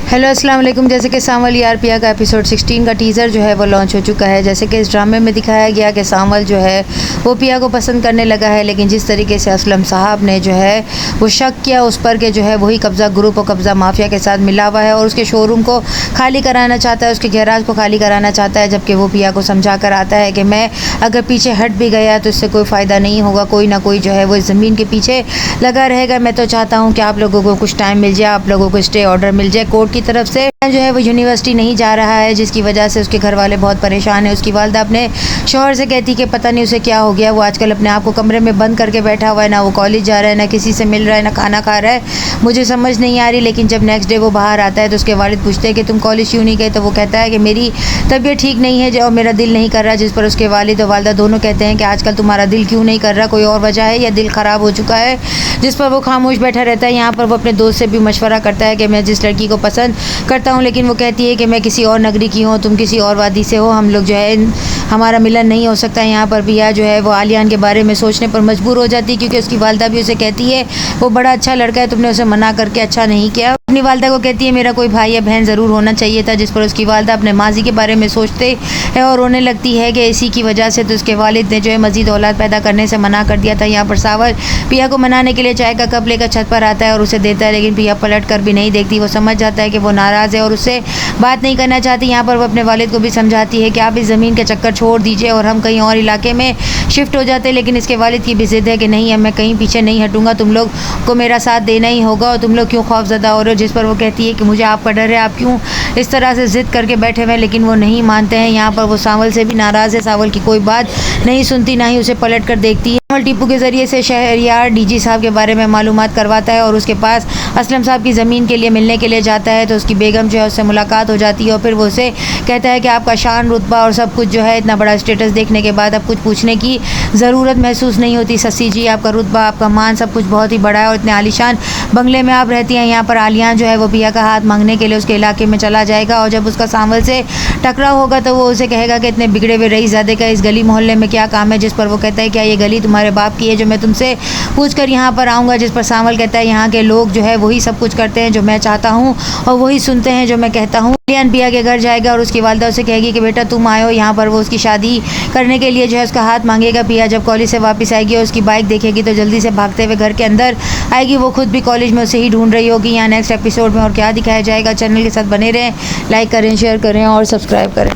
Hello अस्सलाम वालेकुम। जैसे कि सांवल यार पिया का एपिसोड 16 का टीज़र जो है वो लॉन्च हो चुका है। जैसे कि इस ड्रामे में दिखाया गया कि सांवल जो है वो पिया को पसंद करने लगा है, लेकिन जिस तरीके से असलम साहब ने जो है वो शक किया उस पर कि जो है वही कब्ज़ा ग्रुप और कब्ज़ा माफिया के साथ मिला हुआ है और उसके शोरूम को खाली कराना चाहता है, उसके गैराज को खाली कराना चाहता है। जबकि वो पिया को समझा कर आता है कि मैं अगर पीछे हट भी गया तो इससे कोई फ़ायदा नहीं होगा, कोई ना कोई जो है वो इस ज़मीन के पीछे लगा रहेगा। मैं तो चाहता हूँ कि आप लोगों को कुछ टाइम मिल जाए, आप लोगों को स्टे ऑर्डर मिल जाए कोर्ट की तरफ से। जो है वो यूनिवर्सिटी नहीं जा रहा है, जिसकी वजह से उसके घर वाले बहुत परेशान हैं। उसकी वालदा अपने शौहर से कहती कि पता नहीं उसे क्या हो गया, वो आजकल अपने आप को कमरे में बंद करके बैठा हुआ है, ना वो कॉलेज जा रहा है, ना किसी से मिल रहा है, ना खाना खा रहा है। मुझे समझ नहीं आ रही। लेकिन जब नेक्स्ट डे वो बाहर आता है तो उसके वालिद पूछते हैं कि तुम कॉलेज क्यों नहीं गए, तो वो कहता है कि मेरी तबीयत ठीक नहीं है और मेरा दिल नहीं कर रहा। जिस पर उसके वालिद और वालदा दोनों कहते हैं कि आजकल तुम्हारा दिल क्यों नहीं कर रहा, कोई और वजह है या दिल ख़राब हो चुका है। जिस पर वो खामोश बैठा रहता है। यहाँ पर वो अपने दोस्त से भी मशवरा करता है कि मैं जिस लड़की को पसंद करता हूँ, लेकिन वो कहती है कि मैं किसी और नगरी की हूँ, तुम किसी और वादी से हो, हम लोग जो है हमारा मिलन नहीं हो सकता। यहाँ पर पिया जो है वो आलियान के बारे में सोचने पर मजबूर हो जाती है, क्योंकि उसकी वालदा भी उसे कहती है वो बड़ा अच्छा लड़का है, तुमने उसे मना करके अच्छा नहीं किया। अपनी वालदा को कहती है मेरा कोई भाई या बहन ज़रूर होना चाहिए था। जिस पर उसकी वालदा अपने माजी के बारे में सोचते है और रोने लगती है कि इसी की वजह से तो उसके वालिद ने जो है मज़ीद औलाद पैदा करने से मना कर दिया था। यहाँ पर सावर पिया को मनाने के लिए चाय का कप लेकर छत पर आता है और उसे देता है, लेकिन पिया पलट कर भी नहीं देखती। वो समझ जाता है कि वो नाराज़ है और उससे बात नहीं करना चाहती। यहाँ पर वो अपने वालिद को भी समझाती है कि आप इस ज़मीन के चक्कर छोड़ दीजिए और हम कहीं और इलाके में शिफ्ट हो जाते। लेकिन इसके वालिद की भी ज़िद है कि नहीं, अब मैं कहीं पीछे नहीं हटूंगा, तुम लोग को मेरा साथ देना ही होगा और तुम लोग क्यों खौफज़दा हो रहे हो। जिस पर वो कहती है कि मुझे आपका डर है, आप क्यों इस तरह से ज़िद करके बैठे हुए हैं। लेकिन वो नहीं मानते हैं। यहाँ पर वो सांवल से भी नाराज़ है, सांवल की कोई बात नहीं सुनती, ना ही उसे पलट कर देखती है। सांवल टीपू के ज़रिए से शहरयार डीजी साहब के बारे में मालूमात करवाता है और उसके पास असलम साहब की ज़मीन के लिए मिलने के लिए जाता है। तो उसकी बेगम जो है उससे मुलाकात हो जाती है और फिर वो उसे कहता है कि आपका शान रुतबा और सब कुछ जो है इतना बड़ा स्टेटस देखने के बाद अब कुछ पूछने की ज़रूरत महसूस नहीं होती। ससी जी, आपका रुतबा, आपका मान सब कुछ बहुत ही बड़ा है और इतने आलीशान बंगले में आप रहती हैं। यहाँ पर आलियान जो है वो पिया का हाथ मांगने के लिए उसके इलाके में चला जाएगा और जब उसका सांवल से टकराव होगा तो वो उसे कहेगा कि इतने बिगड़े हुए रईसज़ादे का इस गली मोहल्ले में क्या काम है। जिस पर वो कहता है क्या ये गली तुम्हारे बाप की है जो मैं तुमसे पूछ कर यहाँ पर आऊँगा। जिस पर सांवल कहता है यहाँ के लोग जो है वही सब कुछ करते हैं जो मैं चाहता हूँ और वही सुनते हैं जो मैं कहता हूँ। आलियान पिया के घर जाएगा और उसकी वालदा उसे कहेगी कि बेटा तुम आए हो। यहाँ पर वो उसकी शादी करने के लिए जो है उसका हाथ मांगेगा। पिया जब कॉलेज से वापस आएगी और उसकी बाइक देखेगी तो जल्दी से भागते हुए घर के अंदर आएगी। वो खुद भी कॉलेज में उसे ही ढूंढ रही होगी। यहाँ नेक्स्ट एपिसोड में और क्या दिखाया जाएगा। चैनल के साथ बने रहें, लाइक करें, शेयर करें और सब्सक्राइब करें।